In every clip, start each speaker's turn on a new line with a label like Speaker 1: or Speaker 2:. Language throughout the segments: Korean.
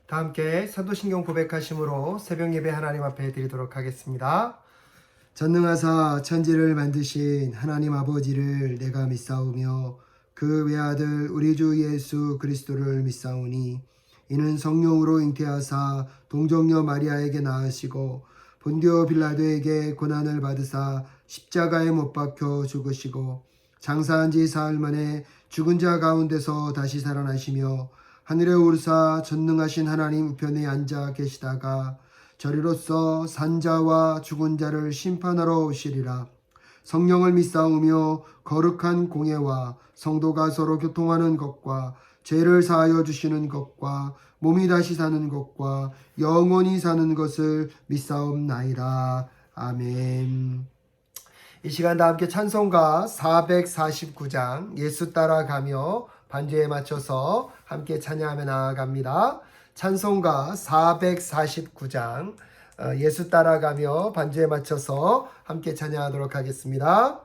Speaker 1: 다 함께 사도신경 고백하심으로 새벽 예배 하나님 앞에 드리도록 하겠습니다. 전능하사 천지를 만드신 하나님 아버지를 내가 믿사오며 그 외아들 우리 주 예수 그리스도를 믿사오니 이는 성령으로 잉태하사 동정녀 마리아에게 낳으시고 본디오 빌라도에게 고난을 받으사 십자가에 못 박혀 죽으시고 장사한 지 사흘 만에 죽은 자 가운데서 다시 살아나시며 하늘에 오르사 전능하신 하나님 우편에 앉아 계시다가 저리로서 산자와 죽은 자를 심판하러 오시리라. 성령을 믿사오며 거룩한 공예와 성도가 서로 교통하는 것과 죄를 사하여 주시는 것과 몸이 다시 사는 것과 영원히 사는 것을 믿사옵나이다. 아멘. 이 시간 다 함께 찬송가 449장 예수 따라가며 반주에 맞춰서 함께 찬양하며 나아갑니다. 찬송가 449장 예수 따라가며 반주에 맞춰서 함께 찬양하도록 하겠습니다.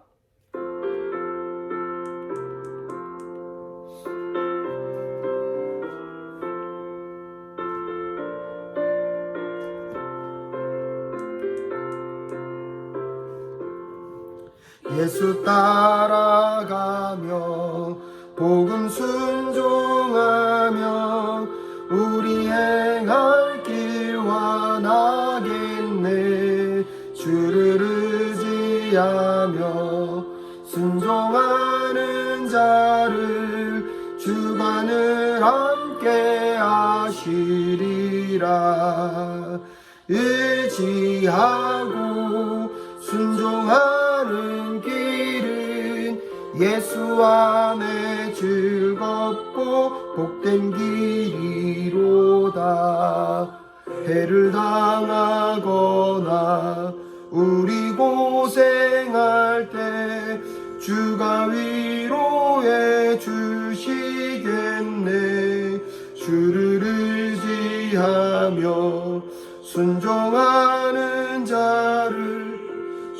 Speaker 1: 예수 따라가며 복음 순종하며 우리 행할 길 완하겠네. 주를 의지하며 순종하는 자를 주관을 함께 하시리라. 의지하고 순종하는 길은 예수 안에 즐겁고 복된 길이로다. 해를 당하거나 우리 고생할 때 주가 위로해 주시겠네. 주를 의지하며 순종하는 자를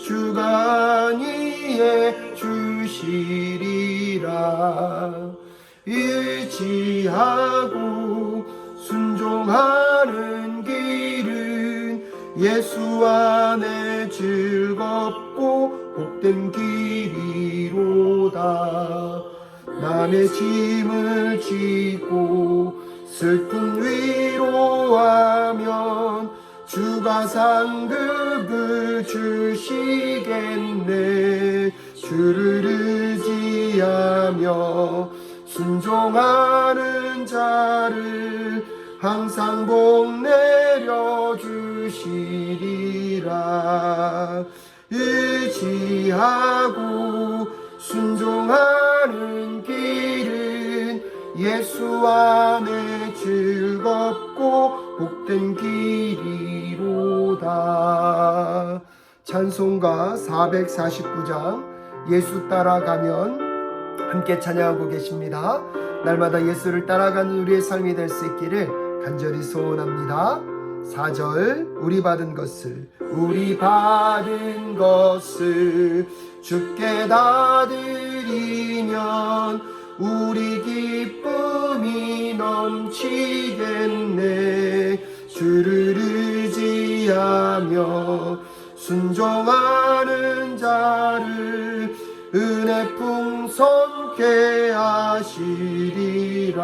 Speaker 1: 주가 안위해 주시리라. 의지하고 순종하는 길은 예수 안에 즐겁고 복된 길이로다. 남의 짐을 지고 슬픈 위로하면 주가 상급을 주시겠네. 주를 의지하며 순종하는 자를 항상 복 내려 주시리라. 의지하고 순종하는 길은 예수 안에 즐겁고 복된 길이로다. 찬송가 449장 예수 따라가면 함께 찬양하고 계십니다. 날마다 예수를 따라가는 우리의 삶이 될 수 있기를 간절히 소원합니다. 4절 우리 받은 것을 주께 다 드리면 우리 기쁨이 넘치겠네. 주를 의지하며 순종하는 자를 은혜 풍성케 하시리라.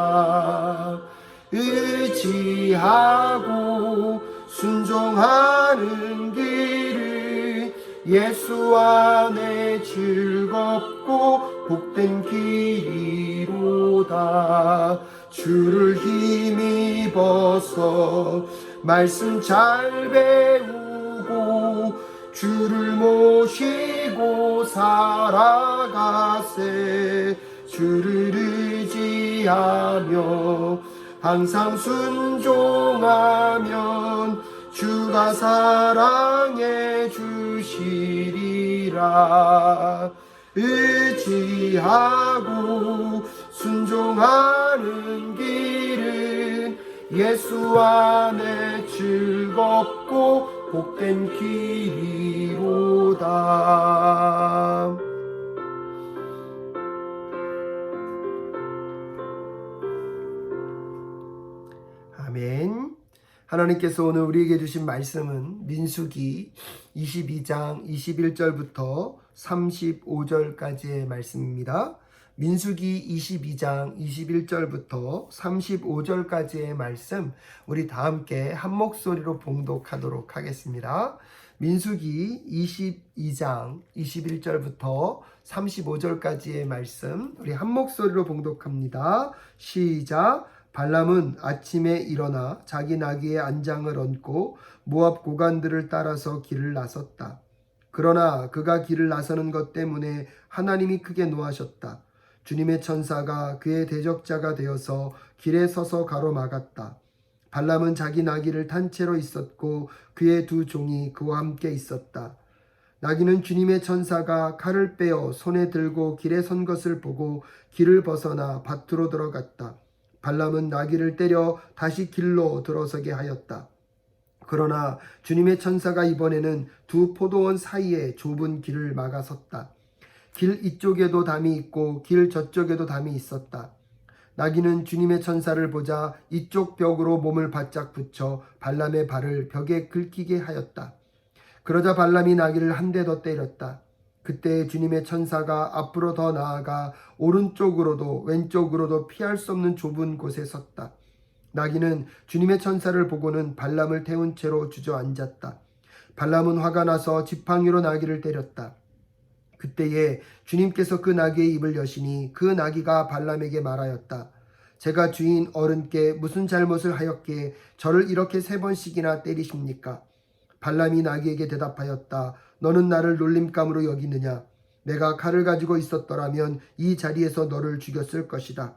Speaker 1: 의지하고 순종하는 길은 예수 안에 즐겁고 복된 길이로다. 주를 힘입어서 말씀 잘 배우고 주를 모시고 살아가세. 주를 의지하며 항상 순종하면 주가 사랑해 주시리라. 의지하고 순종하는 길은 예수 안에 즐겁고 복된 길이로다. 아멘. 하나님께서 오늘 우리에게 주신 말씀은 민수기 22장 21절부터 35절까지의 말씀입니다. 민수기 22장 21절부터 35절까지의 말씀, 우리 다 함께 한 목소리로 봉독하도록 하겠습니다. 민수기 22장 21절부터 35절까지의 말씀, 우리 한 목소리로 봉독합니다. 시작. 발람은 아침에 일어나 자기 나귀의 안장을 얹고 모압 고관들을 따라서 길을 나섰다. 그러나 그가 길을 나서는 것 때문에 하나님이 크게 노하셨다. 주님의 천사가 그의 대적자가 되어서 길에 서서 가로막았다. 발람은 자기 나귀를 탄 채로 있었고 그의 두 종이 그와 함께 있었다. 나귀는 주님의 천사가 칼을 빼어 손에 들고 길에 선 것을 보고 길을 벗어나 밭으로 들어갔다. 발람은 나귀를 때려 다시 길로 들어서게 하였다. 그러나 주님의 천사가 이번에는 두 포도원 사이에 좁은 길을 막아섰다. 길 이쪽에도 담이 있고 길 저쪽에도 담이 있었다. 나귀는 주님의 천사를 보자 이쪽 벽으로 몸을 바짝 붙여 발람의 발을 벽에 긁히게 하였다. 그러자 발람이 나귀를 한 대 더 때렸다. 그때 주님의 천사가 앞으로 더 나아가 오른쪽으로도 왼쪽으로도 피할 수 없는 좁은 곳에 섰다. 나귀는 주님의 천사를 보고는 발람을 태운 채로 주저앉았다. 발람은 화가 나서 지팡이로 나귀를 때렸다. 그때에 주님께서 그 나귀의 입을 여시니 그 나귀가 발람에게 말하였다. 제가 주인 어른께 무슨 잘못을 하였기에 저를 이렇게 3번씩이나 때리십니까? 발람이 나귀에게 대답하였다. 너는 나를 놀림감으로 여기느냐? 내가 칼을 가지고 있었더라면 이 자리에서 너를 죽였을 것이다.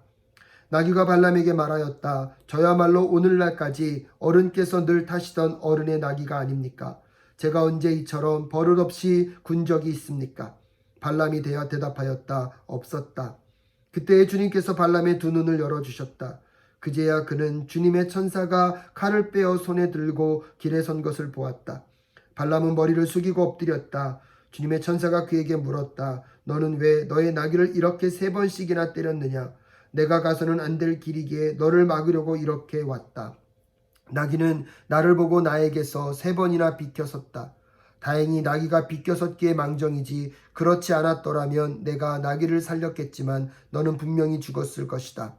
Speaker 1: 나귀가 발람에게 말하였다. 저야말로 오늘날까지 어른께서 늘 타시던 어른의 나귀가 아닙니까? 제가 언제 이처럼 버릇없이 군 적이 있습니까? 발람이 대답하였다. 없었다. 그때 주님께서 발람의 두 눈을 열어주셨다. 그제야 그는 주님의 천사가 칼을 빼어 손에 들고 길에 선 것을 보았다. 발람은 머리를 숙이고 엎드렸다. 주님의 천사가 그에게 물었다. 너는 왜 너의 나귀를 이렇게 3번씩이나 때렸느냐? 내가 가서는 안 될 길이기에 너를 막으려고 이렇게 왔다. 나귀는 나를 보고 나에게서 3번이나 비켜섰다. 다행히 나귀가 비껴섰기에 망정이지 그렇지 않았더라면 내가 나귀를 살렸겠지만 너는 분명히 죽었을 것이다.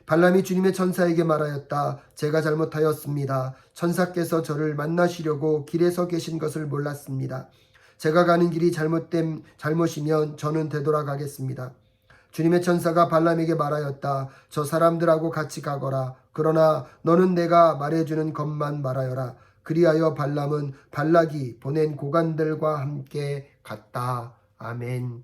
Speaker 1: 발람이 주님의 천사에게 말하였다. 제가 잘못하였습니다. 천사께서 저를 만나시려고 길에 서 계신 것을 몰랐습니다. 제가 가는 길이 잘못이면 저는 되돌아가겠습니다. 주님의 천사가 발람에게 말하였다. 저 사람들하고 같이 가거라. 그러나 너는 내가 말해주는 것만 말하여라. 그리하여 발람은 발락이 보낸 고관들과 함께 갔다. 아멘.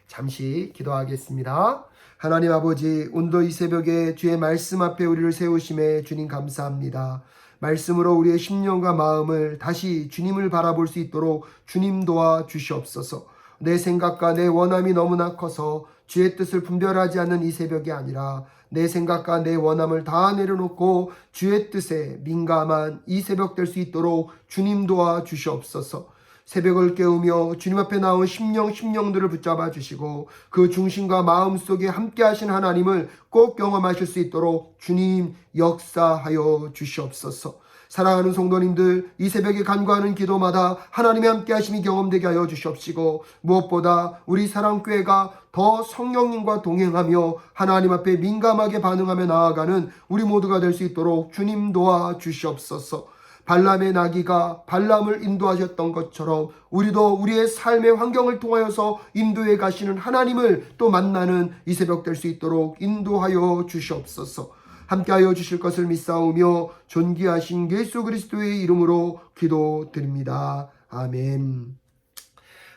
Speaker 1: 잠시 기도하겠습니다. 하나님 아버지, 오늘도 이 새벽에 주의 말씀 앞에 우리를 세우심에 주님 감사합니다. 말씀으로 우리의 심령과 마음을 다시 주님을 바라볼 수 있도록 주님 도와 주시옵소서. 내 생각과 내 원함이 너무나 커서 주의 뜻을 분별하지 않는 이 새벽이 아니라 내 생각과 내 원함을 다 내려놓고 주의 뜻에 민감한 이 새벽 될 수 있도록 주님 도와 주시옵소서. 새벽을 깨우며 주님 앞에 나온 심령들을 붙잡아 주시고 그 중심과 마음속에 함께 하신 하나님을 꼭 경험하실 수 있도록 주님 역사하여 주시옵소서. 사랑하는 성도님들, 이 새벽에 간구하는 기도마다 하나님의 함께 하심이 경험되게 하여 주시옵시고 무엇보다 우리 사랑교회가 더 성령님과 동행하며 하나님 앞에 민감하게 반응하며 나아가는 우리 모두가 될 수 있도록 주님 도와 주시옵소서. 발람의 나귀가 발람을 인도하셨던 것처럼 우리도 우리의 삶의 환경을 통하여서 인도해 가시는 하나님을 또 만나는 이 새벽 될 수 있도록 인도하여 주시옵소서. 함께하여 주실 것을 믿사오며 존귀하신 예수 그리스도의 이름으로 기도드립니다. 아멘.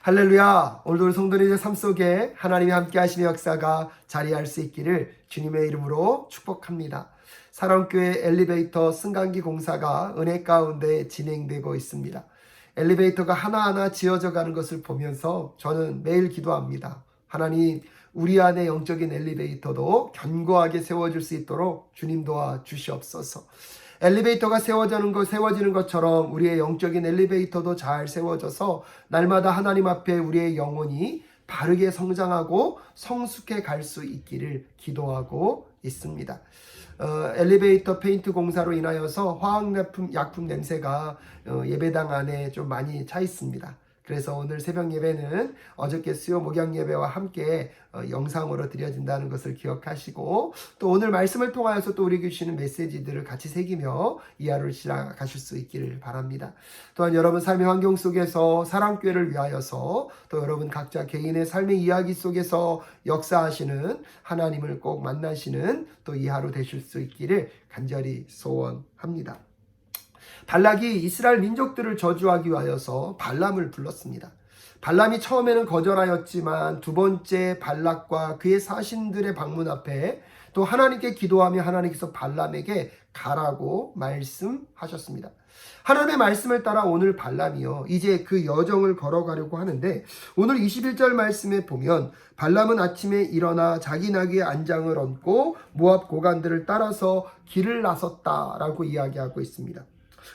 Speaker 1: 할렐루야. 오늘도 성도님의 삶 속에 하나님이 함께하시는 역사가 자리할 수 있기를 주님의 이름으로 축복합니다. 사랑교회 엘리베이터 승강기 공사가 은혜 가운데 진행되고 있습니다. 엘리베이터가 하나하나 지어져 가는 것을 보면서 저는 매일 기도합니다. 하나님, 우리 안에 영적인 엘리베이터도 견고하게 세워질 수 있도록 주님 도와 주시옵소서. 엘리베이터가 세워지는 것처럼 우리의 영적인 엘리베이터도 잘 세워져서 날마다 하나님 앞에 우리의 영혼이 바르게 성장하고 성숙해 갈 수 있기를 기도하고 있습니다. 엘리베이터 페인트 공사로 인하여서 약품 냄새가 예배당 안에 좀 많이 차 있습니다. 그래서 오늘 새벽 예배는 어저께 수요 목양 예배와 함께 영상으로 드려진다는 것을 기억하시고, 또 오늘 말씀을 통하여서 또 우리에게 주시는 메시지들을 같이 새기며 이 하루를 시작하실 수 있기를 바랍니다. 또한 여러분 삶의 환경 속에서 사랑교회를 위하여서, 또 여러분 각자 개인의 삶의 이야기 속에서 역사하시는 하나님을 꼭 만나시는 또 이 하루 되실 수 있기를 간절히 소원합니다. 발락이 이스라엘 민족들을 저주하기 위하여서 발람을 불렀습니다. 발람이 처음에는 거절하였지만 두 번째 발락과 그의 사신들의 방문 앞에 또 하나님께 기도하며 하나님께서 발람에게 가라고 말씀하셨습니다. 하나님의 말씀을 따라 오늘 발람이요 이제 그 여정을 걸어가려고 하는데, 오늘 21절 말씀에 보면 발람은 아침에 일어나 자기 나귀의 안장을 얹고 모압 고관들을 따라서 길을 나섰다라고 이야기하고 있습니다.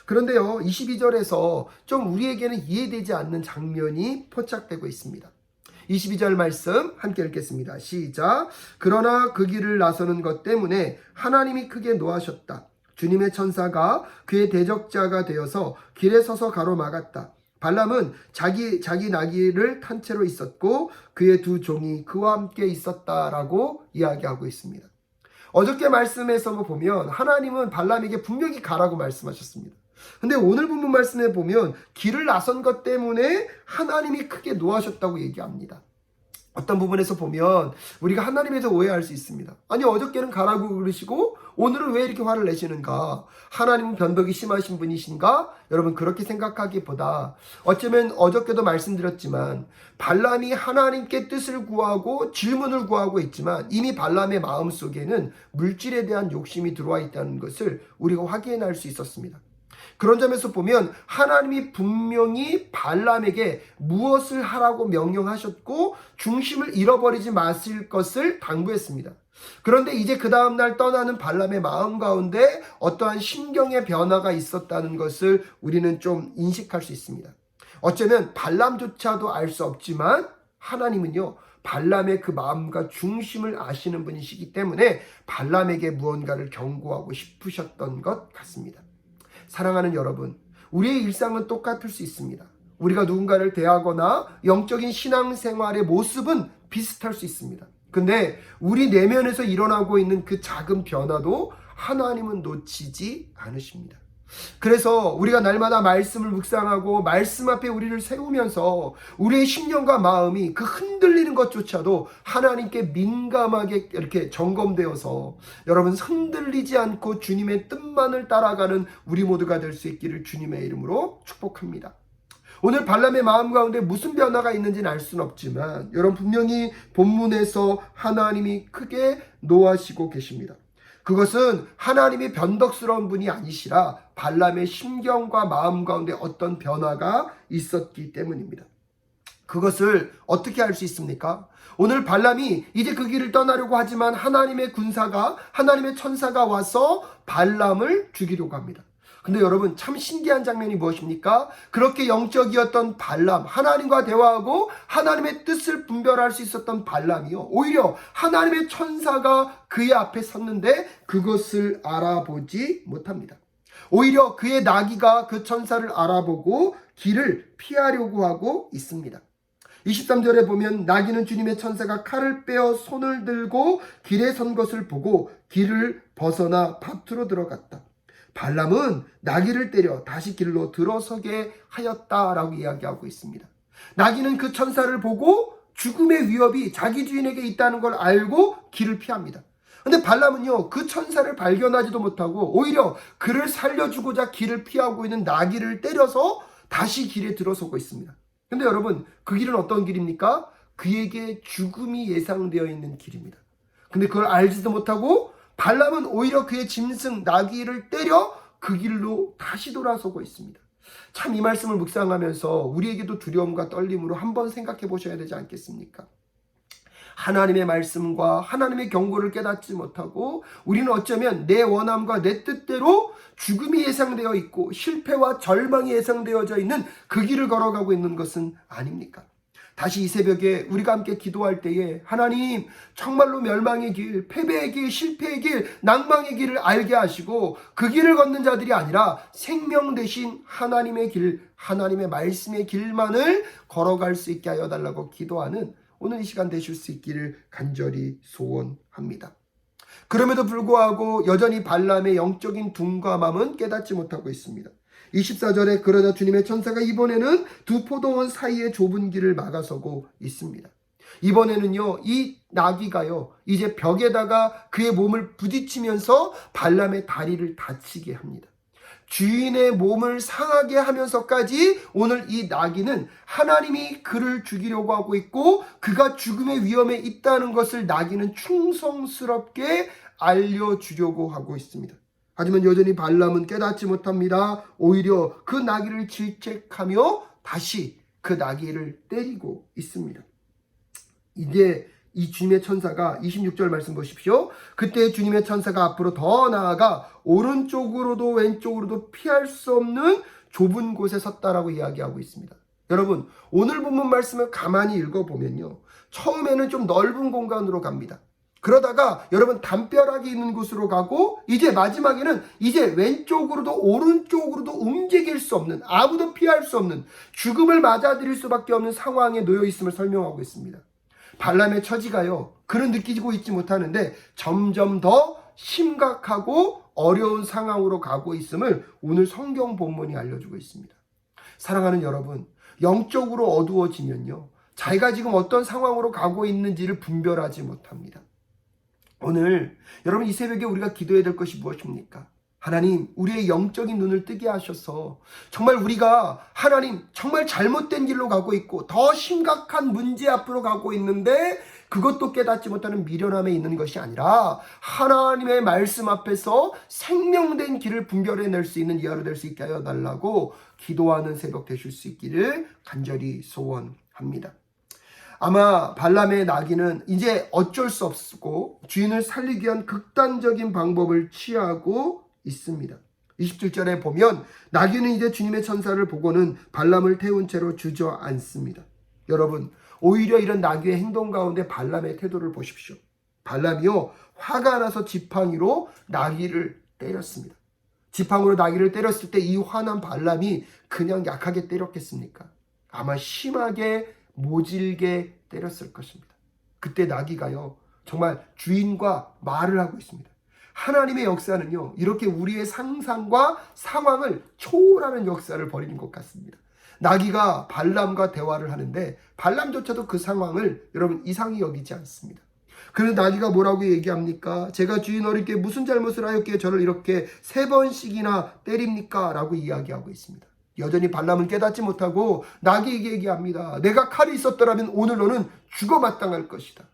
Speaker 1: 그런데요, 22절에서 좀 우리에게는 이해되지 않는 장면이 포착되고 있습니다. 22절 말씀 함께 읽겠습니다. 시작. 그러나 그 길을 나서는 것 때문에 하나님이 크게 노하셨다. 주님의 천사가 그의 대적자가 되어서 길에 서서 가로막았다. 발람은 자기 나귀를 탄 채로 있었고 그의 두 종이 그와 함께 있었다라고 이야기하고 있습니다. 어저께 말씀에서 보면 하나님은 발람에게 분명히 가라고 말씀하셨습니다. 근데 오늘 본문 말씀에 보면 길을 나선 것 때문에 하나님이 크게 노하셨다고 얘기합니다. 어떤 부분에서 보면 우리가 하나님에 대해서 오해할 수 있습니다. 아니, 어저께는 가라고 그러시고 오늘은 왜 이렇게 화를 내시는가? 하나님은 변덕이 심하신 분이신가? 여러분, 그렇게 생각하기보다 어쩌면 어저께도 말씀드렸지만 발람이 하나님께 뜻을 구하고 질문을 구하고 있지만 이미 발람의 마음속에는 물질에 대한 욕심이 들어와 있다는 것을 우리가 확인할 수 있었습니다. 그런 점에서 보면 하나님이 분명히 발람에게 무엇을 하라고 명령하셨고 중심을 잃어버리지 마실 것을 당부했습니다. 그런데 이제 그 다음날 떠나는 발람의 마음 가운데 어떠한 심경의 변화가 있었다는 것을 우리는 좀 인식할 수 있습니다. 어쩌면 발람조차도 알 수 없지만 하나님은요, 발람의 그 마음과 중심을 아시는 분이시기 때문에 발람에게 무언가를 경고하고 싶으셨던 것 같습니다. 사랑하는 여러분, 우리의 일상은 똑같을 수 있습니다. 우리가 누군가를 대하거나 영적인 신앙생활의 모습은 비슷할 수 있습니다. 근데 우리 내면에서 일어나고 있는 그 작은 변화도 하나님은 놓치지 않으십니다. 그래서 우리가 날마다 말씀을 묵상하고 말씀 앞에 우리를 세우면서 우리의 심령과 마음이 그 흔들리는 것조차도 하나님께 민감하게 이렇게 점검되어서 여러분 흔들리지 않고 주님의 뜻만을 따라가는 우리 모두가 될 수 있기를 주님의 이름으로 축복합니다. 오늘 발람의 마음 가운데 무슨 변화가 있는지는 알 수는 없지만 여러분, 분명히 본문에서 하나님이 크게 노하시고 계십니다. 그것은 하나님이 변덕스러운 분이 아니시라 발람의 심경과 마음 가운데 어떤 변화가 있었기 때문입니다. 그것을 어떻게 알 수 있습니까? 오늘 발람이 이제 그 길을 떠나려고 하지만 하나님의 군사가, 하나님의 천사가 와서 발람을 죽이려고 합니다. 근데 여러분, 참 신기한 장면이 무엇입니까? 그렇게 영적이었던 발람, 하나님과 대화하고 하나님의 뜻을 분별할 수 있었던 발람이요, 오히려 하나님의 천사가 그의 앞에 섰는데 그것을 알아보지 못합니다. 오히려 그의 나귀가 그 천사를 알아보고 길을 피하려고 하고 있습니다. 23절에 보면 나귀는 주님의 천사가 칼을 빼어 손을 들고 길에 선 것을 보고 길을 벗어나 밭으로 들어갔다. 발람은 나귀를 때려 다시 길로 들어서게 하였다라고 이야기하고 있습니다. 나귀는 그 천사를 보고 죽음의 위협이 자기 주인에게 있다는 걸 알고 길을 피합니다. 근데 발람은요, 그 천사를 발견하지도 못하고 오히려 그를 살려주고자 길을 피하고 있는 나귀를 때려서 다시 길에 들어서고 있습니다. 근데 여러분, 그 길은 어떤 길입니까? 그에게 죽음이 예상되어 있는 길입니다. 근데 그걸 알지도 못하고 발람은 오히려 그의 짐승 나귀를 때려 그 길로 다시 돌아서고 있습니다. 참, 이 말씀을 묵상하면서 우리에게도 두려움과 떨림으로 한번 생각해 보셔야 되지 않겠습니까? 하나님의 말씀과 하나님의 경고를 깨닫지 못하고 우리는 어쩌면 내 원함과 내 뜻대로 죽음이 예상되어 있고 실패와 절망이 예상되어져 있는 그 길을 걸어가고 있는 것은 아닙니까? 다시 이 새벽에 우리가 함께 기도할 때에 하나님 정말로 멸망의 길, 패배의 길, 실패의 길, 낭망의 길을 알게 하시고 그 길을 걷는 자들이 아니라 생명 대신 하나님의 길, 하나님의 말씀의 길만을 걸어갈 수 있게 하여 달라고 기도하는 오늘 이 시간 되실 수 있기를 간절히 소원합니다. 그럼에도 불구하고 여전히 발람의 영적인 둔감함은 깨닫지 못하고 있습니다. 24절에 그러자 주님의 천사가 이번에는 두 포도원 사이의 좁은 길을 막아서고 있습니다. 이번에는요, 이 나귀가요, 이제 벽에다가 그의 몸을 부딪히면서 발람의 다리를 다치게 합니다. 주인의 몸을 상하게 하면서까지 오늘 이 나귀는 하나님이 그를 죽이려고 하고 있고 그가 죽음의 위험에 있다는 것을 나귀는 충성스럽게 알려주려고 하고 있습니다. 하지만 여전히 발람은 깨닫지 못합니다. 오히려 그 나귀를 질책하며 다시 그 나귀를 때리고 있습니다. 이제 이 주님의 천사가 26절 말씀 보십시오. 그때 주님의 천사가 앞으로 더 나아가 오른쪽으로도 왼쪽으로도 피할 수 없는 좁은 곳에 섰다라고 이야기하고 있습니다. 여러분, 오늘 본문 말씀을 가만히 읽어보면요, 처음에는 좀 넓은 공간으로 갑니다. 그러다가 여러분 담벼락이 있는 곳으로 가고 이제 마지막에는 이제 왼쪽으로도 오른쪽으로도 움직일 수 없는, 아무도 피할 수 없는, 죽음을 맞아들일 수밖에 없는 상황에 놓여 있음을 설명하고 있습니다. 발람의 처지가요, 그는 느끼고 있지 못하는데 점점 더 심각하고 어려운 상황으로 가고 있음을 오늘 성경 본문이 알려주고 있습니다. 사랑하는 여러분, 영적으로 어두워지면요, 자기가 지금 어떤 상황으로 가고 있는지를 분별하지 못합니다. 오늘 여러분 이 새벽에 우리가 기도해야 될 것이 무엇입니까? 하나님, 우리의 영적인 눈을 뜨게 하셔서 정말 우리가 하나님 정말 잘못된 길로 가고 있고 더 심각한 문제 앞으로 가고 있는데 그것도 깨닫지 못하는 미련함에 있는 것이 아니라 하나님의 말씀 앞에서 생명된 길을 분별해낼 수 있는 이하로 될 수 있게 하여 달라고 기도하는 새벽 되실 수 있기를 간절히 소원합니다. 아마 발람의 나귀는 이제 어쩔 수 없고 주인을 살리기 위한 극단적인 방법을 취하고 있습니다. 27절에 보면 나귀는 이제 주님의 천사를 보고는 발람을 태운 채로 주저앉습니다. 여러분, 오히려 이런 나귀의 행동 가운데 발람의 태도를 보십시오. 발람이요, 화가 나서 지팡이로 나귀를 때렸습니다. 지팡이로 나귀를 때렸을 때 이 화난 발람이 그냥 약하게 때렸겠습니까? 아마 심하게 모질게 때렸을 것입니다. 그때 나귀가요, 정말 주인과 말을 하고 있습니다. 하나님의 역사는요, 이렇게 우리의 상상과 상황을 초월하는 역사를 벌이는 것 같습니다. 나귀가 발람과 대화를 하는데 발람조차도 그 상황을 여러분 이상히 여기지 않습니다. 그래서 나귀가 뭐라고 얘기합니까? 제가 주인 어리께 무슨 잘못을 하였기에 저를 이렇게 3번씩이나 때립니까? 라고 이야기하고 있습니다. 여전히 발람은 깨닫지 못하고 나귀에게 얘기합니다. 내가 칼이 있었더라면 오늘 너는 죽어 마땅할 것이다.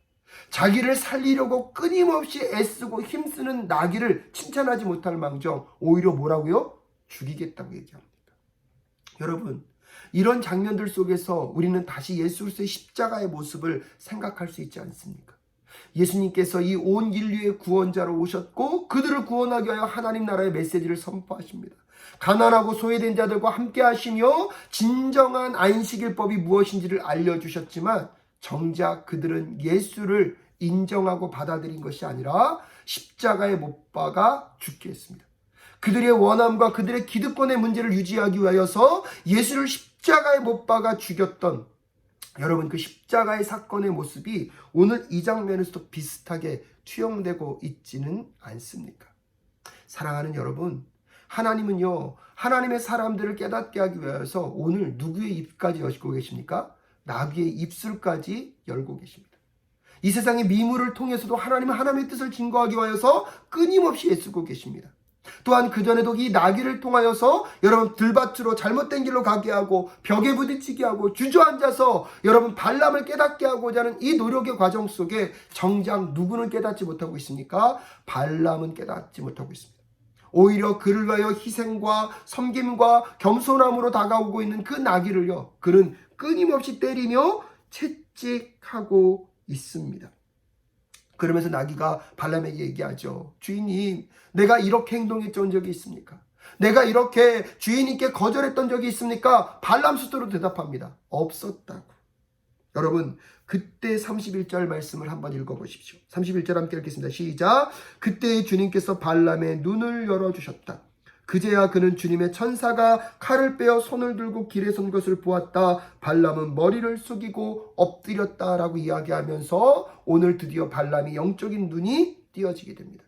Speaker 1: 자기를 살리려고 끊임없이 애쓰고 힘쓰는 나귀를 칭찬하지 못할 망정 오히려 뭐라고요? 죽이겠다고 얘기합니다. 여러분, 이런 장면들 속에서 우리는 다시 예수 그리스도의 십자가의 모습을 생각할 수 있지 않습니까? 예수님께서 이 온 인류의 구원자로 오셨고 그들을 구원하기 위하여 하나님 나라의 메시지를 선포하십니다. 가난하고 소외된 자들과 함께 하시며 진정한 안식일법이 무엇인지를 알려주셨지만 정작 그들은 예수를 인정하고 받아들인 것이 아니라 십자가에 못 박아 죽게 했습니다. 그들의 원함과 그들의 기득권의 문제를 유지하기 위하여서 예수를 십자가에 못 박아 죽였던 여러분, 그 십자가의 사건의 모습이 오늘 이 장면에서도 비슷하게 투영되고 있지는 않습니까? 사랑하는 여러분, 하나님은요, 하나님의 사람들을 깨닫게 하기 위해서 오늘 누구의 입까지 여시고 계십니까? 나귀의 입술까지 열고 계십니다. 이 세상의 미물을 통해서도 하나님은 하나님의 뜻을 증거하기 위해서 끊임없이 애쓰고 계십니다. 또한 그전에도 이 나귀를 통하여서 여러분 들밭으로 잘못된 길로 가게 하고 벽에 부딪히게 하고 주저앉아서 여러분 발람을 깨닫게 하고자 하는 이 노력의 과정 속에 정작 누구는 깨닫지 못하고 있습니까? 발람은 깨닫지 못하고 있습니다. 오히려 그를 위하여 희생과 섬김과 겸손함으로 다가오고 있는 그 나귀를요, 그는 끊임없이 때리며 채찍하고 있습니다. 그러면서 나귀가 발람에게 얘기하죠. 주인님, 내가 이렇게 행동했던 적이 있습니까? 내가 이렇게 주인님께 거절했던 적이 있습니까? 발람 스스로 대답합니다. 없었다고. 여러분 그때 31절 말씀을 한번 읽어보십시오. 31절 함께 읽겠습니다. 시작. 그때 주님께서 발람의 눈을 열어주셨다. 그제야 그는 주님의 천사가 칼을 빼어 손을 들고 길에 선 것을 보았다. 발람은 머리를 숙이고 엎드렸다라고 이야기하면서 오늘 드디어 발람이 영적인 눈이 띄어지게 됩니다.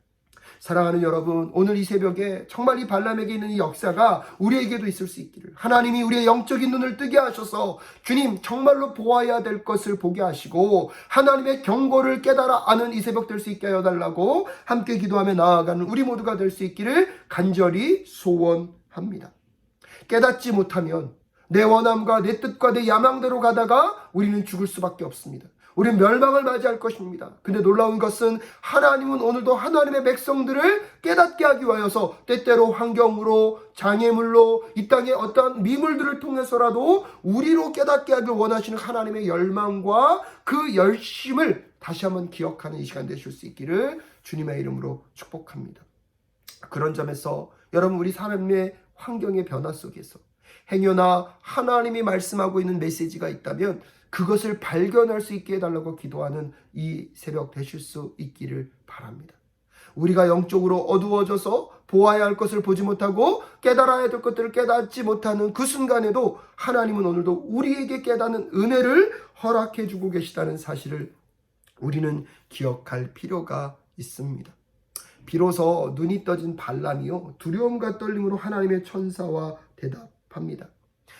Speaker 1: 사랑하는 여러분, 오늘 이 새벽에 정말 이 발람에게 있는 이 역사가 우리에게도 있을 수 있기를, 하나님이 우리의 영적인 눈을 뜨게 하셔서 주님 정말로 보아야 될 것을 보게 하시고 하나님의 경고를 깨달아 아는 이 새벽 될 수 있게 하여 달라고 함께 기도하며 나아가는 우리 모두가 될 수 있기를 간절히 소원합니다. 깨닫지 못하면 내 원함과 내 뜻과 내 야망대로 가다가 우리는 죽을 수밖에 없습니다. 우리는 멸망을 맞이할 것입니다. 근데 놀라운 것은 하나님은 오늘도 하나님의 백성들을 깨닫게 하기 위하여서 때때로 환경으로, 장애물로, 이 땅의 어떠한 미물들을 통해서라도 우리로 깨닫게 하길 원하시는 하나님의 열망과 그 열심을 다시 한번 기억하는 이 시간 되실 수 있기를 주님의 이름으로 축복합니다. 그런 점에서 여러분, 우리 삶의 환경의 변화 속에서 행여나 하나님이 말씀하고 있는 메시지가 있다면 그것을 발견할 수 있게 해달라고 기도하는 이 새벽 되실 수 있기를 바랍니다. 우리가 영적으로 어두워져서 보아야 할 것을 보지 못하고 깨달아야 될 것들을 깨닫지 못하는 그 순간에도 하나님은 오늘도 우리에게 깨닫는 은혜를 허락해 주고 계시다는 사실을 우리는 기억할 필요가 있습니다. 비로소 눈이 떠진 발람이요 두려움과 떨림으로 하나님의 천사와 대답합니다.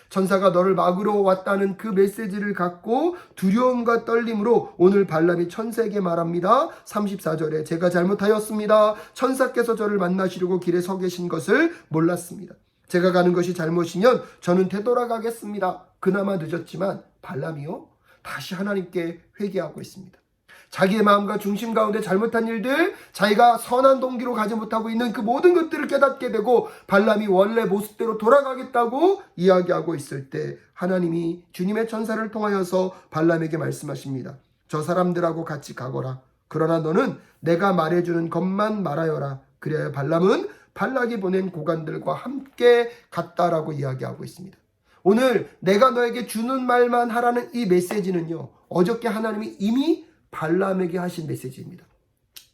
Speaker 1: 천사가 너를 막으러 왔다는 그 메시지를 갖고 두려움과 떨림으로 오늘 발람이 천사에게 말합니다. 34절에 제가 잘못하였습니다. 천사께서 저를 만나시려고 길에 서 계신 것을 몰랐습니다. 제가 가는 것이 잘못이면 저는 되돌아가겠습니다. 그나마 늦었지만 발람이요 다시 하나님께 회개하고 있습니다. 자기의 마음과 중심 가운데 잘못한 일들, 자기가 선한 동기로 가지 못하고 있는 그 모든 것들을 깨닫게 되고 발람이 원래 모습대로 돌아가겠다고 이야기하고 있을 때 하나님이 주님의 천사를 통하여서 발람에게 말씀하십니다. 저 사람들하고 같이 가거라. 그러나 너는 내가 말해주는 것만 말하여라. 그래야 발람은 발락이 보낸 고관들과 함께 갔다라고 이야기하고 있습니다. 오늘 내가 너에게 주는 말만 하라는 이 메시지는요, 어저께 하나님이 이미 발람에게 하신 메시지입니다.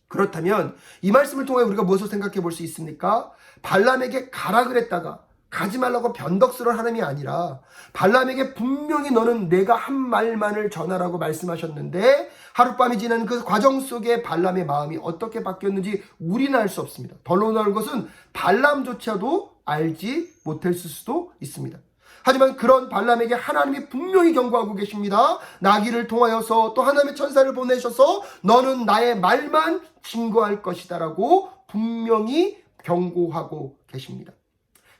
Speaker 1: 그렇다면 이 말씀을 통해 우리가 무엇을 생각해 볼 수 있습니까? 발람에게 가라 그랬다가 가지 말라고 변덕스러운 하나님이 아니라 발람에게 분명히 너는 내가 한 말만을 전하라고 말씀하셨는데 하룻밤이 지난 그 과정 속에 발람의 마음이 어떻게 바뀌었는지 우리는 알 수 없습니다. 더 놀라운 것은 발람조차도 알지 못했을 수도 있습니다. 하지만 그런 발람에게 하나님이 분명히 경고하고 계십니다. 나귀를 통하여서 또 하나님의 천사를 보내셔서 너는 나의 말만 증거할 것이다 라고 분명히 경고하고 계십니다.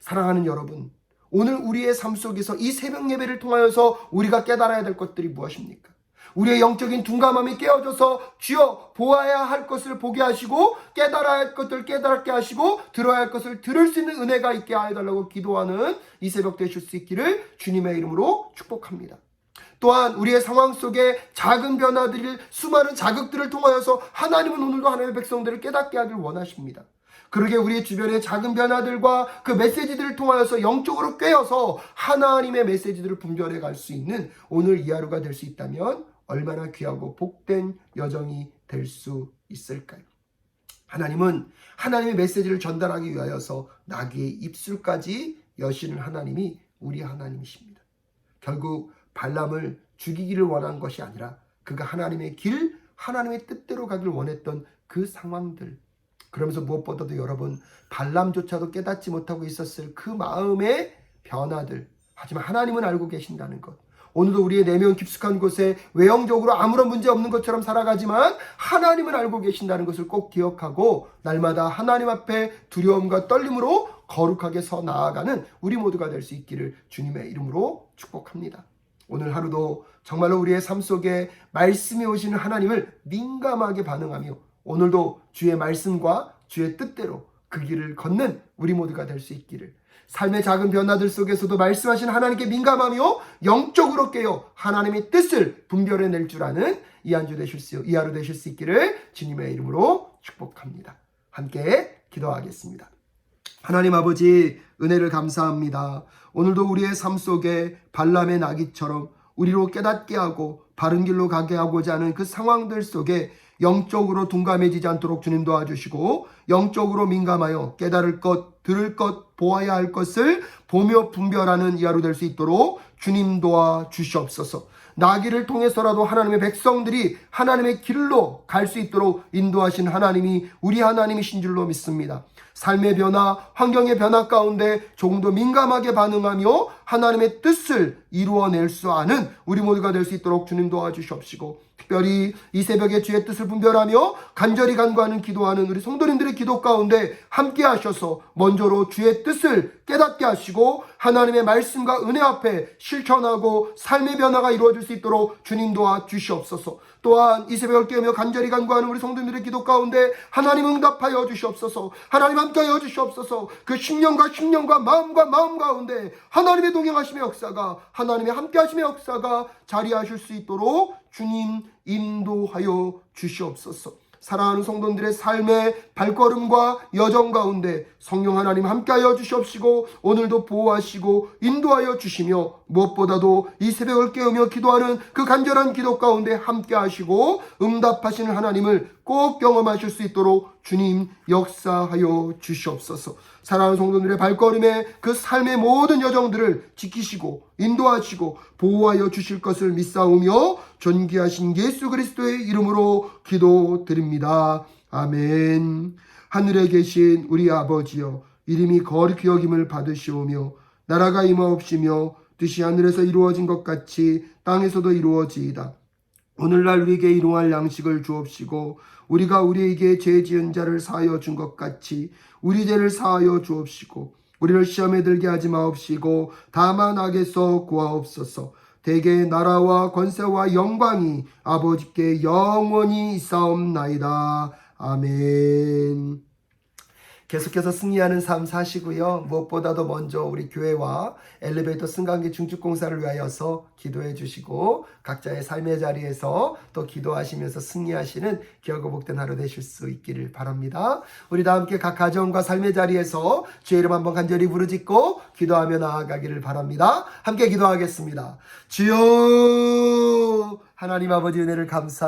Speaker 1: 사랑하는 여러분, 오늘 우리의 삶 속에서 이 새벽 예배를 통하여서 우리가 깨달아야 될 것들이 무엇입니까? 우리의 영적인 둔감함이 깨어져서 주여 보아야 할 것을 보게 하시고 깨달아야 할 것을 깨닫게 하시고 들어야 할 것을 들을 수 있는 은혜가 있게 하여달라고 기도하는 이 새벽 되실 수 있기를 주님의 이름으로 축복합니다. 또한 우리의 상황 속에 작은 변화들을 수많은 자극들을 통하여서 하나님은 오늘도 하나님의 백성들을 깨닫게 하길 원하십니다. 그러게 우리의 주변의 작은 변화들과 그 메시지들을 통하여서 영적으로 꿰어서 하나님의 메시지들을 분별해 갈 수 있는 오늘 이 하루가 될 수 있다면 얼마나 귀하고 복된 여정이 될 수 있을까요? 하나님은 하나님의 메시지를 전달하기 위하여서 나귀의 입술까지 여시는 하나님이 우리 하나님이십니다. 결국 발람을 죽이기를 원한 것이 아니라 그가 하나님의 길, 하나님의 뜻대로 가길 원했던 그 상황들, 그러면서 무엇보다도 여러분 발람조차도 깨닫지 못하고 있었을 그 마음의 변화들, 하지만 하나님은 알고 계신다는 것, 오늘도 우리의 내면 깊숙한 곳에 외형적으로 아무런 문제 없는 것처럼 살아가지만 하나님은 알고 계신다는 것을 꼭 기억하고 날마다 하나님 앞에 두려움과 떨림으로 거룩하게 서 나아가는 우리 모두가 될 수 있기를 주님의 이름으로 축복합니다. 오늘 하루도 정말로 우리의 삶 속에 말씀이 오시는 하나님을 민감하게 반응하며 오늘도 주의 말씀과 주의 뜻대로 그 길을 걷는 우리 모두가 될 수 있기를, 삶의 작은 변화들 속에서도 말씀하신 하나님께 민감하며 영적으로 깨어 하나님의 뜻을 분별해낼 줄 아는 이 하루 되실 수 있기를 주님의 이름으로 축복합니다. 함께 기도하겠습니다. 하나님 아버지, 은혜를 감사합니다. 오늘도 우리의 삶 속에 발람의 나귀처럼 우리로 깨닫게 하고 바른 길로 가게 하고자 하는 그 상황들 속에 영적으로 둔감해지지 않도록 주님 도와주시고, 영적으로 민감하여 깨달을 것, 들을 것, 보아야 할 것을 보며 분별하는 이 하루 될 수 있도록 주님 도와주시옵소서. 나귀를 통해서라도 하나님의 백성들이 하나님의 길로 갈 수 있도록 인도하신 하나님이 우리 하나님이신 줄로 믿습니다. 삶의 변화, 환경의 변화 가운데 조금 더 민감하게 반응하며 하나님의 뜻을 이루어낼 수 아는 우리 모두가 될 수 있도록 주님 도와주시옵시고, 특별히 이 새벽에 주의 뜻을 분별하며 간절히 간구하는 기도하는 우리 성도님들의 기도 가운데 함께 하셔서 먼저로 주의 뜻을 깨닫게 하시고 하나님의 말씀과 은혜 앞에 실천하고 삶의 변화가 이루어질 수 있도록 주님 도와주시옵소서. 또한 이 새벽을 깨우며 간절히 간구하는 우리 성도님들의 기도 가운데 하나님 응답하여 주시옵소서. 하나님 함께하여 주시옵소서. 그 심령과 마음과 마음 가운데 하나님의 동행하심의 역사가, 하나님의 함께하심의 역사가 자리하실 수 있도록 주님 인도하여 주시옵소서. 사랑하는 성도들의 삶의 발걸음과 여정 가운데 성령 하나님 함께하여 주시옵시고 오늘도 보호하시고 인도하여 주시며, 무엇보다도 이 새벽을 깨우며 기도하는 그 간절한 기도 가운데 함께하시고 응답하시는 하나님을 꼭 경험하실 수 있도록 주님 역사하여 주시옵소서. 사랑하는 성도들의 발걸음에 그 삶의 모든 여정들을 지키시고 인도하시고 보호하여 주실 것을 믿사오며 존귀하신 예수 그리스도의 이름으로 기도드립니다. 아멘. 하늘에 계신 우리 아버지여, 이름이 거룩히 여김을 받으시오며 나라가 임하옵시며 뜻이 하늘에서 이루어진 것 같이 땅에서도 이루어지이다. 오늘날 우리에게 일용할 양식을 주옵시고 우리가 우리에게 죄 지은 자를 사하여 준 것 같이 우리 죄를 사하여 주옵시고 우리를 시험에 들게 하지 마옵시고 다만 악에서 구하옵소서. 대개 나라와 권세와 영광이 아버지께 영원히 있사옵나이다. 아멘. 계속해서 승리하는 삶 사시고요. 무엇보다도 먼저 우리 교회와 엘리베이터 승강기 중축공사를 위하여서 기도해 주시고 각자의 삶의 자리에서 또 기도하시면서 승리하시는 귀하고 복된 하루 되실 수 있기를 바랍니다. 우리 다 함께 각 가정과 삶의 자리에서 주의 이름 한번 간절히 부르짖고 기도하며 나아가기를 바랍니다. 함께 기도하겠습니다. 주여, 하나님 아버지 은혜를 감사